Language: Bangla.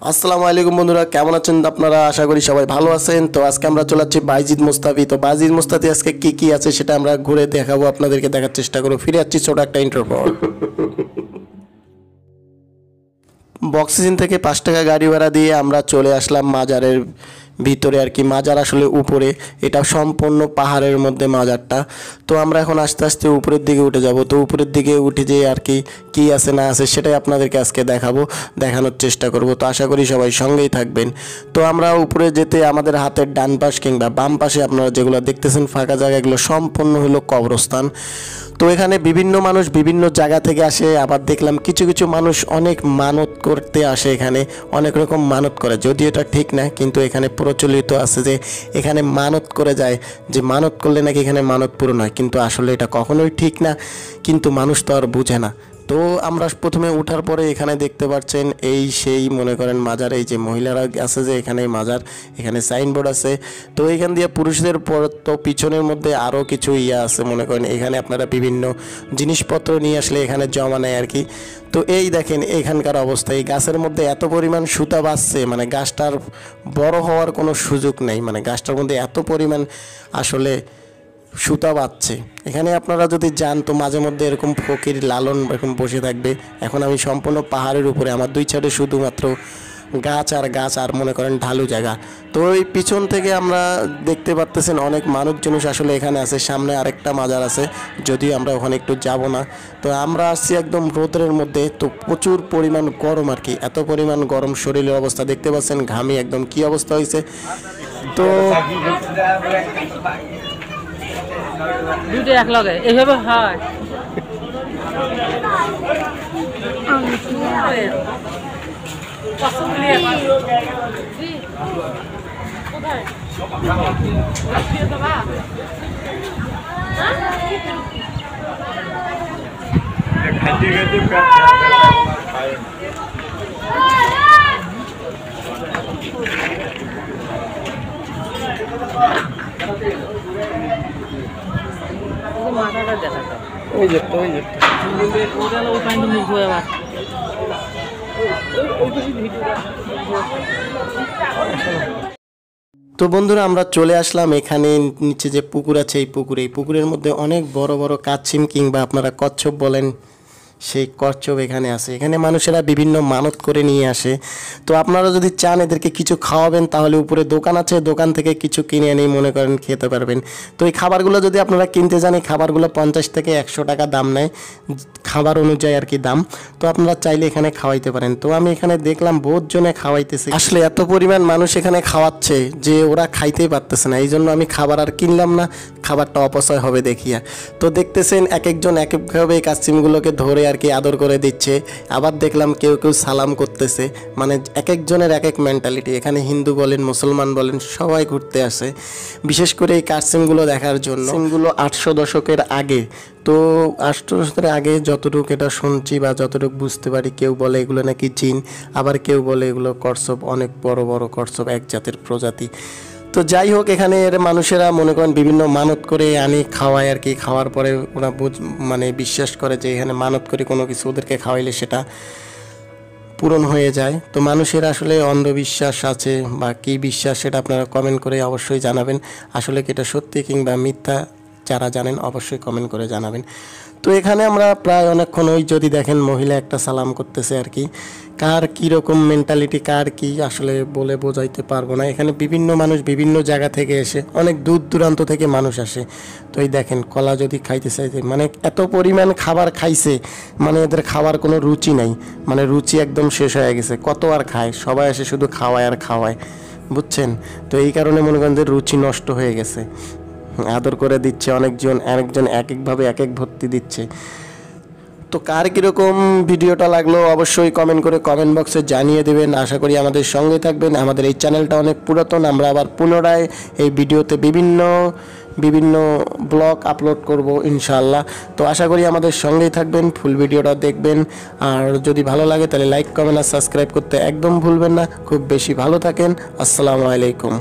আসসালামু আলাইকুম বন্ধুরা, কেমন আছেন আপনারা? আশা করি সবাই ভালো আছেন। তো আজকে আমরা চলে যাচ্ছি বাইজিদ মুস্তাফি। তো বাইজিদ মুস্তাফি আজকে কি আছে সেটা আমরা ঘুরে দেখাবো, আপনাদেরকে দেখার চেষ্টা করবো। ফিরে যাচ্ছি ছোট একটা ইন্টার পর। বক্সিজিন থেকে 5 টাকা গাড়ি ভাড়া দিয়ে আমরা চলে আসলাম মাজারের ভিতরে আর কি। মাজার আসলে উপরে, এটা সম্পূর্ণ পাহাড়ের মধ্যে মাজারটা। তো আমরা এখন আস্তে আস্তে উপরের দিকে উঠে যাব। তো উপরের দিকে উঠে যেয়ে আর কি আছে না আছে সেটাই আপনাদেরকে আজকে দেখানোর চেষ্টা করব। তো আশা করি সবাই সঙ্গেই থাকবেন। তো আমরা উপরে যেতে আমাদের হাতের ডান পাশ কিংবা বাম পাশে আপনারা যেগুলো দেখতেছেন ফাঁকা জায়গাগুলো সম্পূর্ণ হলো কবরস্থান। তো এখানে বিভিন্ন মানুষ বিভিন্ন জায়গা থেকে আসে। আবার দেখলাম কিছু কিছু মানুষ অনেক মানত করতে আসে, এখানে অনেক রকম মানত করে। যদিও এটা ঠিক না, কিন্তু এখানে প্রচলিত আছে যে এখানে মানত করে যায়, যে মানত করলে নাকি এখানে মানত পূরণ হয়। কিন্তু আসলে এটা কখনোই ঠিক না, কিন্তু মানুষ তো আর বুঝে না। তো আমরা প্রথমে ওঠার পরে এখানে দেখতে পাচ্ছেন এই সেই মনে করেন মাজার, এই যে মহিলারা আছে যে এখানে মাজার, এখানে সাইনবোর্ড আছে। তো এখান দিয়ে পুরুষদের পর তো পিছনের মধ্যে আরও কিছু আছে মনে করেন, এখানে আপনারা বিভিন্ন জিনিসপত্র নিয়ে আসলে এখানে জমা নেয় আর কি। তো এই দেখেন এখানকার অবস্থা, এই গাছের মধ্যে এত পরিমাণ সুতা বাঁচছে, মানে গাছটার বড় হওয়ার কোনো সুযোগ নেই। মানে গাছটার মধ্যে এত পরিমাণ আসলে সুতা বাঁধছে। এখানে আপনারা যদি যান তো মাঝে মধ্যে এরকম ফকির লালন এরকম বসে থাকবে। এখন আমি সম্পূর্ণ পাহাড়ের উপরে, আমার দুই সাইডে শুধুমাত্র গাছ আর মনে করেন ঢালু জায়গা। তো এই পিছন থেকে আমরা দেখতে পারতেছেন অনেক মানুষজন আসলে এখানে আছে। সামনে আরেকটা মাজার আছে, যদিও আমরা ওখানে একটু যাব না। তো আমরা আসছি একদম রোদের মধ্যে, তো প্রচুর পরিমাণ গরম আর কি। এত পরিমাণ গরম, শরীরের অবস্থা দেখতে পাচ্ছেন, ঘামি একদম কি অবস্থা হয়েছে। তো দুটো এক লগে এইভাবে হয়। মাথাটা দেখা যায় ওই যে ওই পানিটা মুখ হয়ে আবার তো বন্ধুরা আমরা চলে আসলাম এখানে। নিচে যে পুকুর আছে এই পুকুরের মধ্যে অনেক বড় বড় কাছিম কিংবা আপনারা কচ্ছপ বলেন, সেই কচ্ছপ এখানে আছে। এখানে মানুষেরা বিভিন্ন মানত করে নিয়ে আসে। তো আপনারা যদি চান এদেরকে কিছু খাওয়াবেন তাহলে উপরে দোকান আছে, দোকান থেকে কিছু কিনে এনে মনে করেন খেতে পারবেন। তো এই খাবারগুলো যদি আপনারা কিনতে যান, এই খাবারগুলো 50 থেকে 100 টাকা দাম নেয়, খাবার অনুযায়ী আর কি দাম। তো আপনারা চাইলে এখানে খাওয়াইতে পারেন। তো আমি এখানে দেখলাম বহুত জনে খাওয়াইতেছে। আসলে এত পরিমাণ মানুষ এখানে খাওয়াচ্ছে যে ওরা খাইতেই পারতেছে না, এই জন্য আমি খাবার আর কিনলাম না, খাবারটা অপচয় হবে দেখিয়া। তো দেখতেছেন এক একজন এক একভাবে এই কাছিমগুলোকে ধরে আর কি আদর করে দিচ্ছে। আবার দেখলাম কেউ কেউ সালাম করতেছে। মানে এক একজনের এক এক মেন্টালিটি। এখানে হিন্দু বলেন মুসলমান বলেন সবাই ঘুরতে আসে, বিশেষ করে এই কাছিমগুলো দেখার জন্য। সিমগুলো 800 দশকের আগে। তো 800 দশকের আগে যতটুকু এটা শুনছি বা যতটুকু বুঝতে পারি, কেউ বলে এগুলো নাকি জিন, আবার কেউ বলে এগুলো কচ্ছপ, অনেক বড় বড় কচ্ছপ, এক জাতের প্রজাতি। তো যাই হোক, এখানে এর মানুষেরা মনে করেন বিভিন্ন মানত করে আনি খাওয়ায় আর কি। খাওয়ার পরে ওরা মানে বিশ্বাস করে যে এখানে মানত করে কোনো কিছু ওদেরকে খাওয়াইলে সেটা পূরণ হয়ে যায়। তো মানুষের আসলে অন্ধবিশ্বাস আছে বা কী বিশ্বাস সেটা আপনারা কমেন্ট করে অবশ্যই জানাবেন। আসলে কি এটা সত্যি কিংবা মিথ্যা, যারা জানেন অবশ্যই কমেন্ট করে জানাবেন। তো এখানে আমরা প্রায় অনেকক্ষণ ওই যদি দেখেন মহিলা একটা সালাম করতেছে আর কি। কার কীরকম মেন্টালিটি, কার কি আসলে বলে বোঝাইতে পারবো না। এখানে বিভিন্ন মানুষ বিভিন্ন জায়গা থেকে এসে, অনেক দূর দূরান্ত থেকে মানুষ আসে। তো এই দেখেন কলা যদি খাইতে চাইছে, মানে এত পরিমাণ খাবার খাইছে, মানে এদের খাওয়ার কোনো রুচি নাই, মানে রুচি একদম শেষ হয়ে গেছে। কত আর খায়, সবাই এসে শুধু খাওয়ায় আর খাওয়ায়, বুঝছেন। তো এই কারণে মনে করেন যে রুচি নষ্ট হয়ে গেছে। আদর করে দিচ্ছে অনেকজন, আরেকজন এক একভাবে এক এক ভর্তি দিচ্ছে। তো কার কীরকম ভিডিওটা লাগলো অবশ্যই কমেন্ট করে কমেন্ট বক্সে জানিয়ে দেবেন। আশা করি আমাদের সঙ্গে থাকবেন। আমাদের এই চ্যানেলটা অনেক পুরাতন, আমরা আবার পুনরায় এই ভিডিওতে বিভিন্ন ব্লগ আপলোড করব ইনশাআল্লাহ। তো আশা করি আমাদের সঙ্গেই থাকবেন, ফুল ভিডিওটা দেখবেন। আর যদি ভালো লাগে তাহলে লাইক কমেন্ট আর সাবস্ক্রাইব করতে একদম ভুলবেন না। খুব বেশি ভালো থাকেন। আসসালামু আলাইকুম।